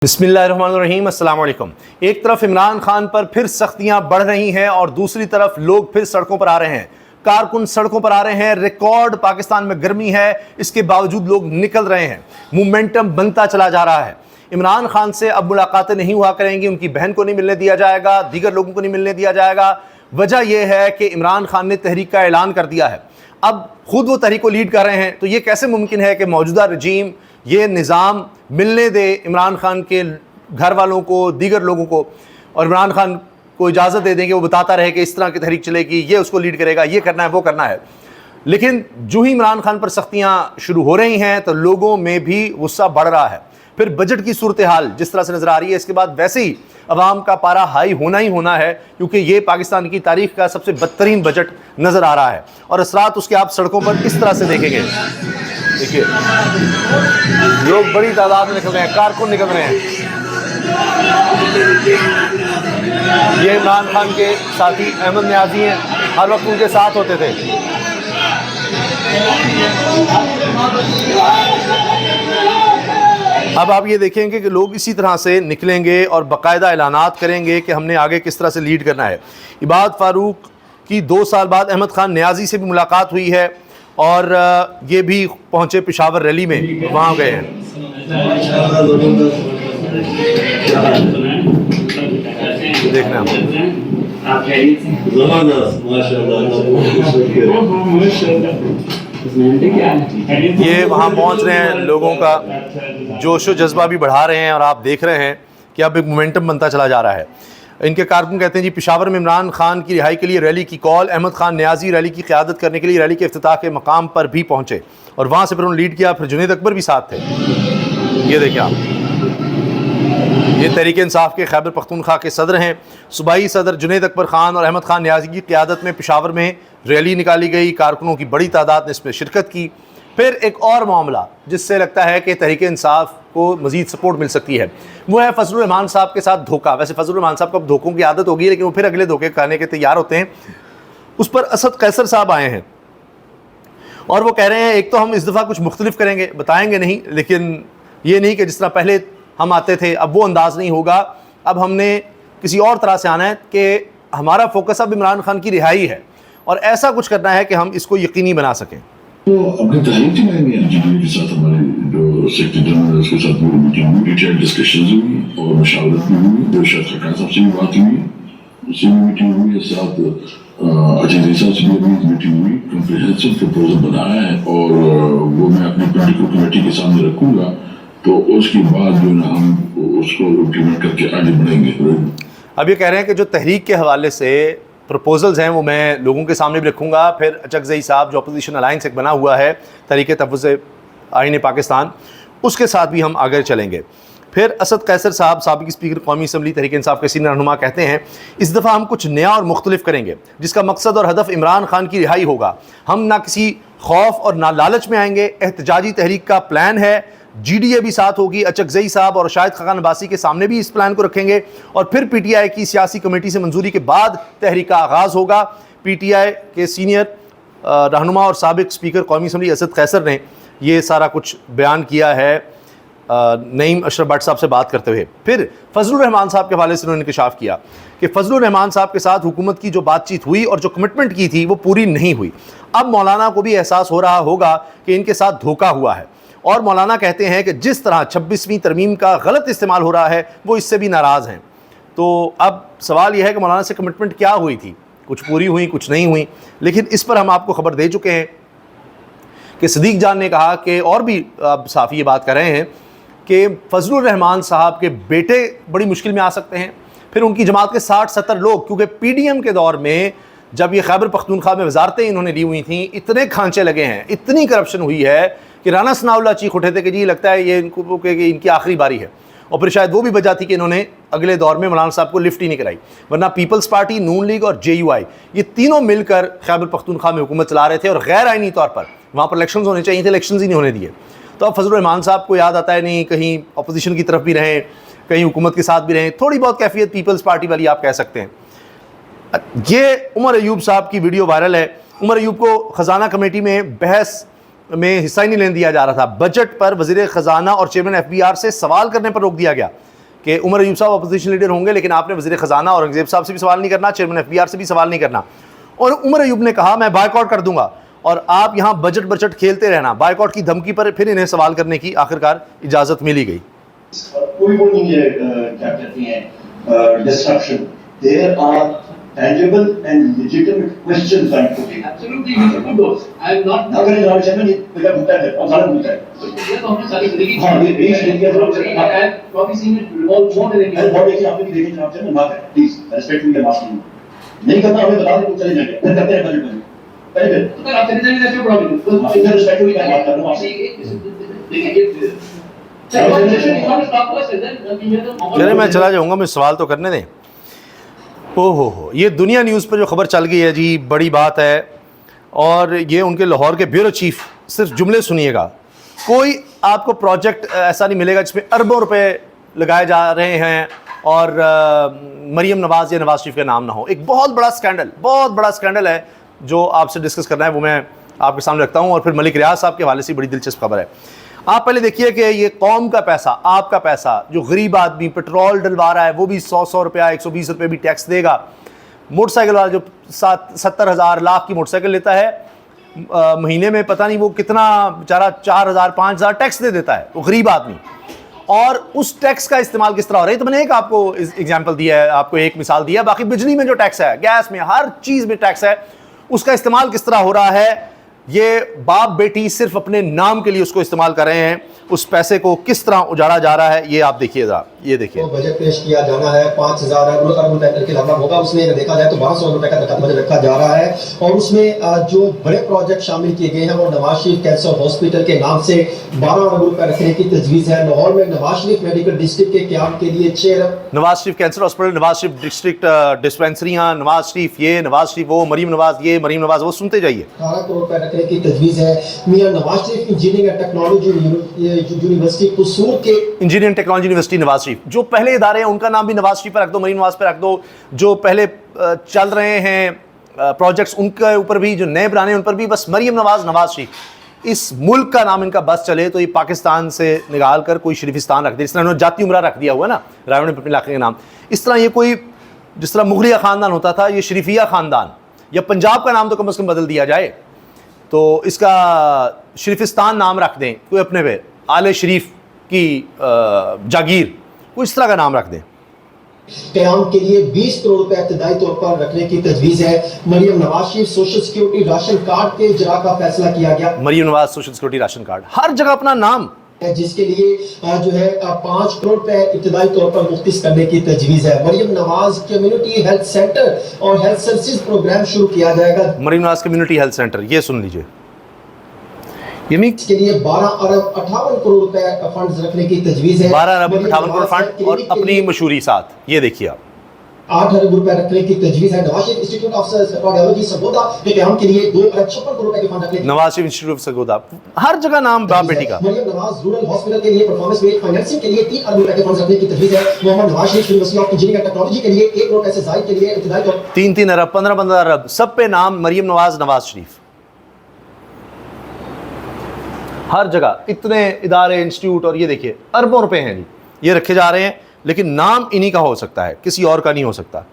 बिस्मिल्लाहिर्रहमानिर्रहीम, अस्सलाम वालेकुम। एक तरफ इमरान खान पर फिर सख्तियां बढ़ रही हैं और दूसरी तरफ लोग फिर सड़कों पर आ रहे हैं, कारकुन सड़कों पर आ रहे हैं। रिकॉर्ड पाकिस्तान में गर्मी है, इसके बावजूद लोग निकल रहे हैं, मोमेंटम बनता चला जा रहा है। इमरान खान से अब मुलाकातें नहीं हुआ करेंगी, उनकी बहन को नहीं मिलने दिया जाएगा, दीगर लोगों को नहीं मिलने दिया जाएगा। वजह यह है कि इमरान खान ने तहरीक का ऐलान कर दिया है, अब खुद वो तहरीक को लीड कर रहे हैं। तो ये कैसे मुमकिन है कि मौजूदा रजीम ये निज़ाम मिलने दे इमरान खान के घर वालों को, दीगर लोगों को, और इमरान खान को इजाज़त दे दें कि वो बताता रहे कि इस तरह की तहरीक चलेगी, ये उसको लीड करेगा, ये करना है, वो करना है। लेकिन जो ही इमरान खान पर सख्तियाँ शुरू हो रही हैं तो लोगों में भी गुस्सा बढ़ रहा है। फिर बजट की सूरत हाल जिस तरह से नज़र आ रही है, इसके बाद वैसे ही अवाम का पारा हाई होना ही होना है, क्योंकि ये पाकिस्तान की तारीख का सबसे बदतरीन बजट नज़र आ रहा है और असरात उसके आप सड़कों पर इस तरह से देखेंगे। देखिए, लोग बड़ी तादाद में निकल रहे हैं, कारकुन निकल रहे हैं। ये इमरान खान के साथी अहमद न्याजी हैं, हर वक्त उनके साथ होते थे। अब आप ये देखेंगे कि लोग इसी तरह से निकलेंगे और बाकायदा ऐलानात करेंगे कि हमने आगे किस तरह से लीड करना है। इबाद फारूक की 2 साल बाद अहमद खान न्याजी से भी मुलाकात हुई है और ये भी पहुंचे पेशावर रैली में, वहाँ गए हैं। देखना ये वहाँ पहुँच रहे हैं, लोगों का जोश व जज्बा भी बढ़ा रहे हैं और आप देख रहे हैं कि अब एक मोमेंटम बनता चला जा रहा है। इनके कारकुन कहते हैं जी, पेशावर में इमरान खान की रिहाई के लिए रैली की कॉल। अहमद खान न्याजी रैली की क़यादत करने के लिए रैली के इफ्तिताह के मकाम पर भी पहुंचे और वहाँ से फिर उन्होंने लीड किया। फिर जुनैद अकबर भी साथ थे। ये देखिए आप, ये तहरीक इंसाफ के खैबर पख्तूनख्वा के सदर हैं। सूबाई सदर जुनैद अकबर खान और अहमद खान न्याजी की क़यादत में पेशावर में रैली निकाली गई, कारकुनों की बड़ी तादाद ने इसमें शिरकत की। फिर एक और मामला जिससे लगता है कि तहरीक इंसाफ को मज़ीद सपोर्ट मिल सकती है, वो है फजलुर रहमान साहब के साथ धोखा। वैसे फजलुर रहमान साहब को अब धोखों की आदत होगी, लेकिन वो फिर अगले धोखे खाने के तैयार होते हैं। उस पर असद कैसर साहब आए हैं और वो कह रहे हैं, एक तो हम इस दफ़ा कुछ मुख्तलिफ करेंगे, बताएंगे नहीं, लेकिन ये नहीं कि जिस तरह पहले हम आते थे अब वो अंदाज़ नहीं होगा। अब हमने किसी और तरह से आना है कि हमारा फोकस अब इमरान खान की रिहाई है और ऐसा कुछ करना है कि हम इसको यकीनी बना सकें। तो अपनी तहरीक चलाएंगे के साथ, हमारे जो सेक्रेटरी जनरल है उसके साथ मेरी मीटिंग हुई, डिटेल डिस्कशंस हुई और मशावरत भी हुई। जो शायद सरकार साहब से भी बात हुई, उससे भी मीटिंग हुई है, साथ अजीज साहब से भी मीटिंग हुई। कॉम्प्रिहेंसिव प्रपोजल बनाया है और वो मैं अपनी पॉलिटिकल कमेटी के सामने रखूंगा, तो उसके बाद जो ना हम उसको इम्प्लीमेंट करके आगे बढ़ेंगे। अब ये कह रहे हैं कि जो तहरीक के हवाले से प्रपोजल्स हैं वो मैं लोगों के सामने भी रखूँगा। फिर अचकज़ई साहब जो अपोजिशन अलायंस एक बना हुआ है तहरीक तहफ़्फ़ुज़ आईन पाकिस्तान, उसके साथ भी हम आगे चलेंगे। फिर असद कैसर साहब साबिक़ स्पीकर कौमी असम्बली तहरीक इंसाफ के सीनियर रहनुमा कहते हैं, इस दफ़ा हम कुछ नया और मुख्तलिफ करेंगे जिसका मकसद और हदफ इमरान खान की रिहाई होगा। हम ना किसी खौफ और ना लालच में आएंगे। एहतजाजी तहरीक का प्लान है, GDA भी साथ होगी। अचकज़ई साहब और शाहिद खान अब्बासी के सामने भी इस प्लान को रखेंगे और फिर PTI की सियासी कमेटी से मंजूरी के बाद तहरीक का आगाज़ होगा। PTI के सीनियर रहनुमा और साबिक़ स्पीकर कौमी असम्बली असद कैसर ने ये सारा कुछ बयान किया है नईम अशरफ भट्ट साहब से बात करते हुए। फिर फजलुर रहमान साहब के हवाले से उन्होंने इंकशाफ किया कि फजलुर रहमान साहब के साथ हुकूमत की जो बातचीत हुई और जो कमिटमेंट की थी वो पूरी नहीं हुई। अब मौलाना को भी एहसास हो रहा होगा कि इनके साथ धोखा हुआ है और मौलाना कहते हैं कि जिस तरह 26वीं तरमीम का गलत इस्तेमाल हो रहा है वो इससे भी नाराज़ हैं। तो अब सवाल यह है कि मौलाना से कमिटमेंट क्या हुई थी, कुछ पूरी हुई, कुछ नहीं हुई। लेकिन इस पर हम आपको खबर दे चुके हैं कि सदीक जान ने कहा कि, और भी अब साफ़ी ये बात कर रहे हैं कि फजलुर रहमान साहब के बेटे बड़ी मुश्किल में आ सकते हैं। फिर उनकी जमात के 60-70 लोग, क्योंकि PDM के दौर में जब ये खैबर पख्तूनख्वा में वजारतें इन्होंने ली हुई थी, इतने खांचे लगे हैं, इतनी करप्शन हुई है कि राना सनाउल्लाह चीख उठे थे कि जी लगता है ये इनको कि इनकी आखिरी बारी है। और फिर शायद वो भी वजह थी कि इन्होंने अगले दौर में मौलाना साहब को लिफ्ट ही नहीं कराई, वरना पीपल्स पार्टी, नून लीग और JUI ये तीनों मिलकर खैबर पख्तूनख्वा में हुकूमत चला रहे थे और गैर आइनी तौर पर वहाँ पर इलेक्शन होने चाहिए थे, इलेक्शन ही नहीं होने दिए। तो अब फजलुर रहमान साहब को याद आता है, नहीं कहीं अपोजिशन की तरफ भी रहें, कहीं हुकूमत के साथ भी रहें, थोड़ी बहुत कैफियत पीपल्स पार्टी वाली आप कह सकते हैं। ये उमर अयूब साहब की वीडियो वायरल है। उमर अयूब को ख़जाना कमेटी में बहस में हिस्सा ही नहीं लेने दिया जा रहा था। बजट पर वज़ीर ख़जाना और चेयरमैन FBR से सवाल करने पर रोक दिया गया। कि उमर अयूब साहब अपोजिशन लीडर होंगे, लेकिन आपने वज़ीर ख़जाना औरंगज़ेब साहब से भी सवाल नहीं करना, चेयरमैन FBR से भी सवाल नहीं करना। और उमर अयूब ने कहा मैं बायकॉट कर दूंगा, और आप यहाँ बजट खेलते रहना। बायकॉट की धमकी पर फिर इन्हें सवाल करने की आखिरकार इजाज़त मिली गई। कोई वो नहीं है, क्या कहते हैं, destruction. There are tangible and legitimate questions I'm putting. Absolutely, we should do those. I am not. अगर जनाब चेयरमैन ये मेरा मुद्दा है और सारा मुद्दा है। ये तो हमने सारी जिंदगी हाँ, ये रेस इंडिया जो I have probably seen it revolve more than अरे anything. बहुत देखिए आपने भी देखे जनाब चेयरमैन, बात है प्लीज रेस्पेक्टफुली मास्किंग नहीं करना, हमें बता दें तो चले जाएंगे, फिर करते हैं बजट में पहले तो सर आप चले जाइए, that's your problem. आप इधर रेस्पेक्टफुली मैं बात कर रहा हूं आपसे। देखिए चले मैं चला जाऊँगा, मैं सवाल तो करने दें। ओहो, ये दुनिया न्यूज़ पर जो खबर चल गई है जी, बड़ी बात है। और ये उनके लाहौर के ब्यूरो चीफ, सिर्फ जुमले सुनिएगा, कोई आपको प्रोजेक्ट ऐसा नहीं मिलेगा जिसमें अरबों रुपए लगाए जा रहे हैं और मरीम नवाज़ या नवाज शरीफ का नाम ना हो। एक बहुत बड़ा स्कैंडल है जो आपसे डिस्कस करना है, वो मैं आपके सामने रखता हूँ। और फिर मलिक रियाज साहब के हवाले से बड़ी दिलचस्प खबर है। आप पहले देखिए कि ये कौम का पैसा, आपका पैसा, जो गरीब आदमी पेट्रोल डलवा रहा है वो भी 100 रुपया 120 रुपये भी टैक्स देगा। मोटरसाइकिल वाला जो 70,000 लाख की मोटरसाइकिल लेता है, महीने में पता नहीं वो कितना बेचारा 4,000 5,000 टैक्स दे देता है वो गरीब आदमी। और उस टैक्स का इस्तेमाल किस तरह हो रहा है, तो मैंने एक आपको एग्जाम्पल दिया है, आपको एक मिसाल दिया। बाकी बिजली में जो टैक्स है, गैस में, हर चीज़ में टैक्स है, उसका इस्तेमाल किस तरह हो रहा है। ये बाप बेटी सिर्फ अपने नाम के लिए उसको इस्तेमाल कर रहे हैं। उस पैसे को किस तरह उजाड़ा जा रहा है, ये आप देखिए जरा, ये देखिए। तो बजट पेश किया जाना है 5,000 अरब रुपए के लगभग होगा। उसमें देखा जाए तो 1,200 रुपए का बजट रखा जा रहा है। और उसमें जो बड़े प्रोजेक्ट शामिल किए गए हैं वो नवाज शरीफ कैंसर हॉस्पिटल के नाम से 12 अरब रुपए रखने की तजवीज़ है। लाहौर में नवाज शरीफ मेडिकल डिस्ट्रिक्ट के क्याम के लिए 6 अरब, Nawaz Sharif cancer hospital, Nawaz Sharif district डिस्पेंसरियाँ, Nawaz Sharif ये, नवाज शरीफ वो, मरीम नवाज ये, मरीम नवाज वो, सुनते जाइए। 18 करोड़ रुपए रखने की तजवीज़ है। मियां Nawaz Sharif engineering and technology university कसूर के engineering technology university Nawaz Sharif, जो पहले इदारे हैं उनका नाम भी नवाज शरीफ पर रख दो, मरीम नवाज पर रख दो। जो पहले चल रहे हैं प्रोजेक्ट्स उनके ऊपर भी, जो नए बनाने उन पर भी बस मरीम नवाज, नवाज शरीफ। इस मुल्क का नाम इनका बस चले तो ये पाकिस्तान से निकाल कर कोई शरीफिस्तान रख दे, जिस तरह उन्होंने जाती उमरा रख दिया हुआ ना रावण इलाके के नाम। इस तरह ये कोई, जिस तरह मुगलिया ख़ानदान होता था, ये शरीफिया ख़ानदान, या पंजाब का नाम तो कम से कम बदल दिया जाए, तो इसका शरीफिस्तान नाम रख दें कोई अपने पे, आले शरीफ की जागीर, कोई इस तरह का नाम रख दें। क़याम के लिए 20 करोड़ रुपए इब्तदाई तौर पर रखने की तजवीज़ है। Maryam Nawaz Sharif social security ration card के इजरा का फैसला किया गया। Maryam Nawaz social security ration card, हर जगह अपना नाम, जिसके लिए जो है 5 करोड़ रुपए इब्तदाई तौर पर मुख्तिस करने की तजवीज़ है। Maryam Nawaz community health centre और हेल्थ सर्विसेज प्रोग्राम शुरू किया जाएगा। Maryam Nawaz community health centre, ये सुन लीजिए। इसके लिए 12 अरब 58 करोड़ रुपए फंड्स रखने की तजवीज़ है। 12 अरब 58 करोड़ फंड और अपनी मशहूरी साथ, ये देखिए आप। 8 अरब रुपए रखने की तजवीज़ है। Nawaz Sharif institute of cardiology Sargodha के क़याम के लिए 2 अरब 56 करोड़ रुपए के फंड रखने। नवाज शरीफ इंस्टीट्यूट ऑफ सरगोदा, हर जगह नाम बाप बेटी का। मरियम नवाज रूरल हॉस्पिटल के लिए परफॉर्मेंस बेस्ड फाइनेंसिंग के लिए 3 अरब रुपए के फंड रखने की तजवीज़ है। Mohammad Nawaz Sharif university of engineering and technology के लिए 1 करोड़ पैसे जायद के लिए इब्तिदाई तौर 3 अरब 15 अरब, सब पे नाम मरीम नवाज, नवाज शरीफ। हर जगह इतने इदारे, इंस्टीट्यूट, और ये देखिए अरबों रुपए हैं जी, ये रखे जा रहे हैं, लेकिन नाम इन्हीं का हो सकता है, किसी और का नहीं हो सकता।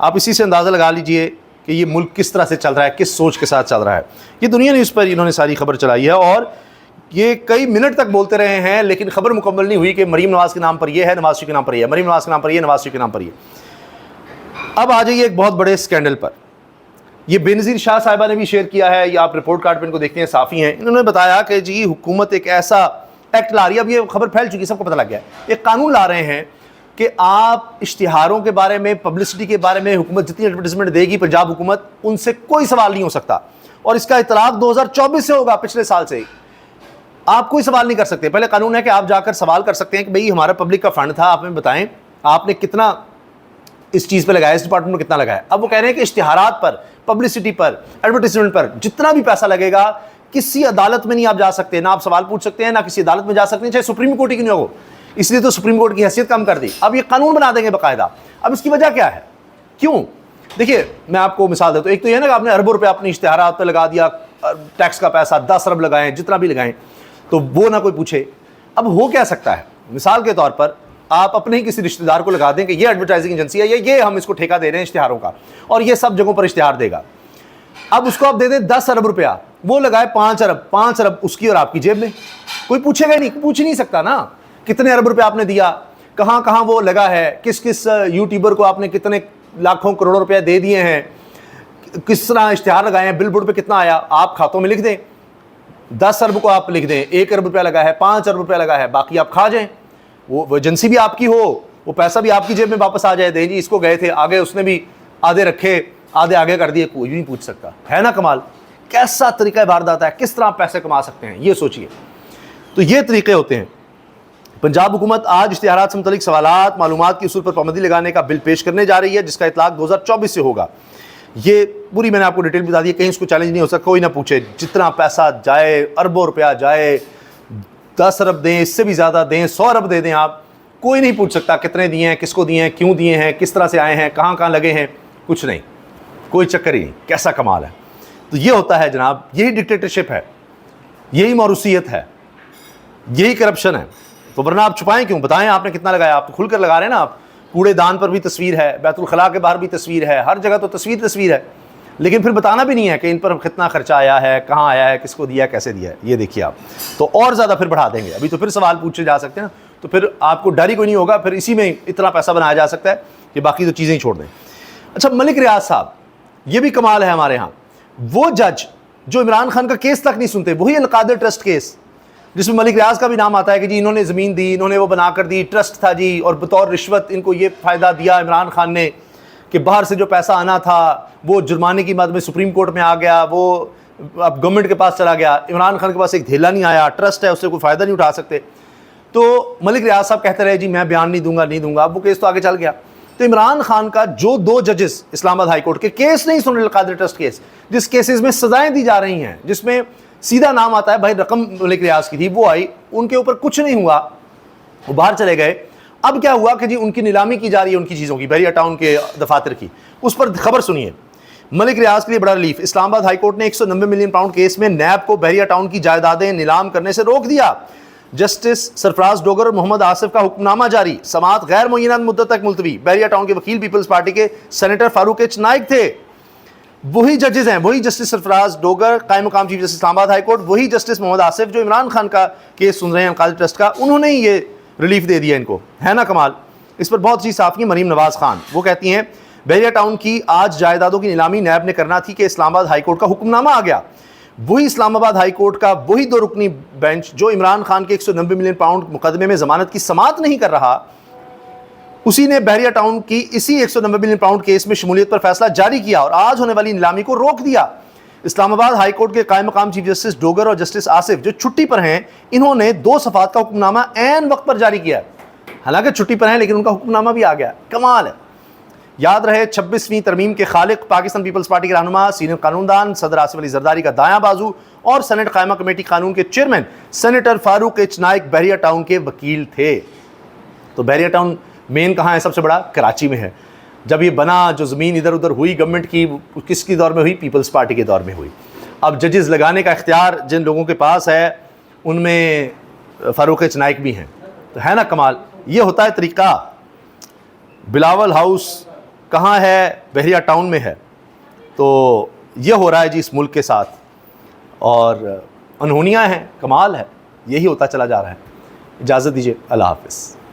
आप इसी से अंदाज़ा लगा लीजिए कि ये मुल्क किस तरह से चल रहा है, किस सोच के साथ चल रहा है। ये दुनिया न्यूज़ पर इन्होंने सारी खबर चलाई है और ये कई मिनट तक बोलते रहे हैं, लेकिन खबर मुकम्मल नहीं हुई कि मरीम नवाज के नाम पर ये है, नवाज शरीफ के नाम पर ये है, मरीम नवाज के नाम पर ये, नवाज शरीफ के नाम पर ये। अब आ जाइए एक बहुत बड़े स्कैंडल पर। ये बेनज़ीर शाह साहिबा ने भी शेयर किया है, ये आप रिपोर्ट कार्ड पर इनको देखते हैं, साफ़ी हैं। इन्होंने बताया कि जी हुकूमत एक ऐसा एक्ट ला रही है, अब ये खबर फैल चुकी, सबको पता लग गया है, एक कानून ला रहे हैं कि आप इश्तिहारों के बारे में, पब्लिसिटी के बारे में हुकूमत जितनी एडवर्टाइजमेंट देगी, पंजाब हुकूमत, उनसे कोई सवाल नहीं हो सकता। और इसका इतलाक 2024 से होगा, पिछले साल से। आप कोई सवाल नहीं कर सकते। पहले कानून है कि आप जाकर सवाल कर सकते हैं कि भाई हमारा पब्लिक का फंड था, आप हमें बताएं आपने कितना इस चीज़ पे लगाया, इस डिपार्टमेंट में कितना लगाया। अब वो कह रहे हैं कि इश्तिहारात पर, पब्लिसिटी पर, एडवर्टाइजमेंट पर जितना भी पैसा लगेगा, किसी अदालत में नहीं आप जा सकते, ना आप सवाल पूछ सकते हैं, ना किसी अदालत में जा सकते हैं, चाहे सुप्रीम कोर्ट ही क्यों हो। इसलिए तो सुप्रीम कोर्ट की हैसियत कम कर दी, अब ये कानून बना देंगे बाकायदा। अब इसकी वजह क्या है, क्यों? देखिए मैं आपको मिसाल देता हूँ। एक तो ये ना कि आपने अरबों रुपये अपने इश्तिहारात पर लगा दिया, टैक्स का पैसा 10 अरब लगाएं, जितना भी लगाएं, तो वो ना कोई पूछे। अब हो क्या सकता है, मिसाल के तौर पर आप अपने ही किसी रिश्तेदार को लगा दें कि ये एडवर्टाइजिंग एजेंसी है, ये हम इसको ठेका दे रहे हैं इश्तिहारों का, और ये सब जगहों पर इश्तिहार देगा। अब उसको आप दे दें 10 अरब रुपया, वो लगाए 5 अरब उसकी और आपकी जेब में। कोई पूछेगा ही नहीं, पूछ ही नहीं सकता ना कितने अरब रुपया आपने दिया, कहाँ कहाँ वो लगा है, किस किस यूट्यूबर को आपने कितने लाखों करोड़ों रुपया दे दिए हैं, किस तरह इश्तिहार लगाए हैं, बिल बोर्ड पे कितना आया, आप खातों में लिख दें। 10 अरब को आप लिख दें, 1 अरब रुपया लगा है, 5 अरब रुपया लगा है, बाकी आप खा जाएं। वो एजेंसी भी आपकी हो, वो पैसा भी आपकी जेब में वापस आ जाए। दें जी इसको गए थे, आगे उसने भी आधे रखे, आधे आगे कर दिए, कोई भी नहीं पूछ सकता। है ना कमाल, कैसा तरीका वारदात है, किस तरह आप पैसे कमा सकते हैं, ये सोचिए। तो ये तरीके होते हैं। पंजाब हुकूमत आज इश्तिहारात से मुतल्लिक सवालात मालूमात की उसूल पर पाबंदी लगाने का बिल पेश करने जा रही है, जिसका इतलाक 2024 से होगा। ये पूरी मैंने आपको डिटेल बता दी, कहीं इसको चैलेंज नहीं हो सकता, कोई ना पूछे। जितना पैसा जाए, अरबों रुपया जाए, 10 अरब दें, इससे भी ज़्यादा दें, 100 अरब दे दें, आप कोई नहीं पूछ सकता कितने दिए हैं, किसको दिए हैं, क्यों दिए हैं, किस तरह से आए हैं, कहाँ कहाँ लगे हैं, कुछ नहीं, कोई चक्कर ही नहीं। कैसा कमाल है। तो ये होता है जनाब, यही डिक्टेटरशिप है, यही मौरूसियत है, यही करप्शन है। तो वरना आप छुपाएं क्यों, बताएं आपने कितना लगाया, आप तो खुलकर लगा रहे हैं ना। आप कूड़ेदान पर भी तस्वीर है, बैतुल खला के बाहर भी तस्वीर है, हर जगह तो तस्वीर है, लेकिन फिर बताना भी नहीं है कि इन पर कितना खर्चा आया है, कहाँ आया है, किसको दिया, कैसे दिया है। ये देखिए आप, तो और ज़्यादा फिर बढ़ा देंगे। अभी तो फिर सवाल पूछे जा सकते हैं ना, तो फिर आपको डर ही कोई नहीं होगा, फिर इसी में इतना पैसा बनाया जा सकता है कि बाकी तो चीज़ें ही छोड़ दें। अच्छा, मलिक रियाज साहब, ये भी कमाल है हमारे यहाँ। वो जज जो इमरान खान का केस तक नहीं सुनते, वही अलकादिर ट्रस्ट केस, जिसमें मलिक रियाज का भी नाम आता है कि जी इन्होंने ज़मीन दी, इन्होंने वो बना कर दी, ट्रस्ट था जी, और बतौर रिश्वत इनको ये फ़ायदा दिया इमरान खान ने कि बाहर से जो पैसा आना था वो जुर्माने की मद में सुप्रीम कोर्ट में आ गया, वो अब गवर्नमेंट के पास चला गया, इमरान खान के पास एक धेला नहीं आया, ट्रस्ट है, उससे कोई फ़ायदा नहीं उठा सकते। तो मलिक रियाज साहब कहते रहे जी मैं बयान नहीं दूंगा, अब वो केस तो आगे चल गया। तो इमरान खान का जो 2 जजेस इस्लामाबाद हाई कोर्ट के केस नहीं सुन रहे, अलकादिर ट्रस्ट केस, जिस केसेस में सजाएं दी जा रही हैं, जिसमें सीधा नाम आता है भाई रकम मलिक रियाज की थी, वो आई, उनके ऊपर कुछ नहीं हुआ, वो बाहर चले गए। अब क्या हुआ कि जी उनकी नीलामी की जा रही है, उनकी चीज़ों की, बहरिया टाउन के दफातर की। उस पर खबर सुनिए, मलिक रियाज के लिए बड़ा रिलीफ। इस्लामाबाद हाई कोर्ट ने 190 मिलियन पाउंड केस में नैब को बहरिया टाउन की जायदादें नीलाम करने से रोक दिया। जस्टिस सरफराज डोगर और मोहम्मद आसिफ का हुक्मनामा जारी, समाअत गैर मुय्यना मुद्दत तक मुलतवी। बहरिया टाउन के वकील पीपल्स पार्टी के सेनेटर फारूक एच नाइक थे। वही जजेस हैं, वही जस्टिस सरफराज डोगर, कायम मुकाम chief justice Islamabad high court, वही जस्टिस मोहम्मद आसिफ जो इमरान खान का केस सुन रहे हैं अलकादिर ट्रस्ट का, उन्होंने ही ये रिलीफ दे दिया इनको। है ना कमाल। इस पर बहुत चीज़ साफ की मरीम नवाज खान, वो कहती हैं बहरिया टाउन की आज जायदादों की नीलामी नैब ने करना थी कि इस्लामाबाद हाई कोर्ट का हुक्मनामा आ गया। वही इस्लामाबाद हाई कोर्ट का वही 2 रुकनी बेंच जो इमरान खान के 190 मिलियन पाउंड मुकदमे में जमानत की समाअत नहीं कर रहा, उसी ने बहरिया टाउन की इसी 190 मिलियन पाउंड केस में शमूलियत पर फैसला जारी किया और आज होने वाली नीलामी को रोक दिया। इस्लामाबाद हाई कोर्ट के कायम मकाम चीफ जस्टिस डोगर और जस्टिस आसिफ जो छुट्टी पर हैं, इन्होंने 2 सफ़ात का हुक्मनामा ऐन वक्त पर जारी किया। हालांकि छुट्टी पर हैं लेकिन उनका हुक्मनामा भी आ गया। कमाल है। याद रहे 26वीं तरमीम के खालिक, पाकिस्तान पीपल्स पार्टी के रहनुमा, सीनियर कानूनदान सदर आसिफ अली जरदारी का दायां बाजू और सेनेट कायमा कमेटी कानून के chairman senator Farooq H Naik Bahria town के वकील थे। तो बहरिया टाउन मेन कहाँ है, सबसे बड़ा कराची में है। जब ये बना, जो ज़मीन इधर उधर हुई गवर्नमेंट की, किसकी दौर में हुई, पीपल्स पार्टी के दौर में हुई। अब जजेस लगाने का इख्तियार जिन लोगों के पास है उनमें फारूक एच नाइक भी हैं। तो है ना कमाल। ये होता है तरीका। बिलावल हाउस कहाँ है, बहरिया टाउन में है। तो ये हो रहा है जी इस मुल्क के साथ, और अनहोनियाँ हैं, कमाल है, यही होता चला जा रहा है। इजाज़त दीजिए, अल्लाह हाफ़िज़।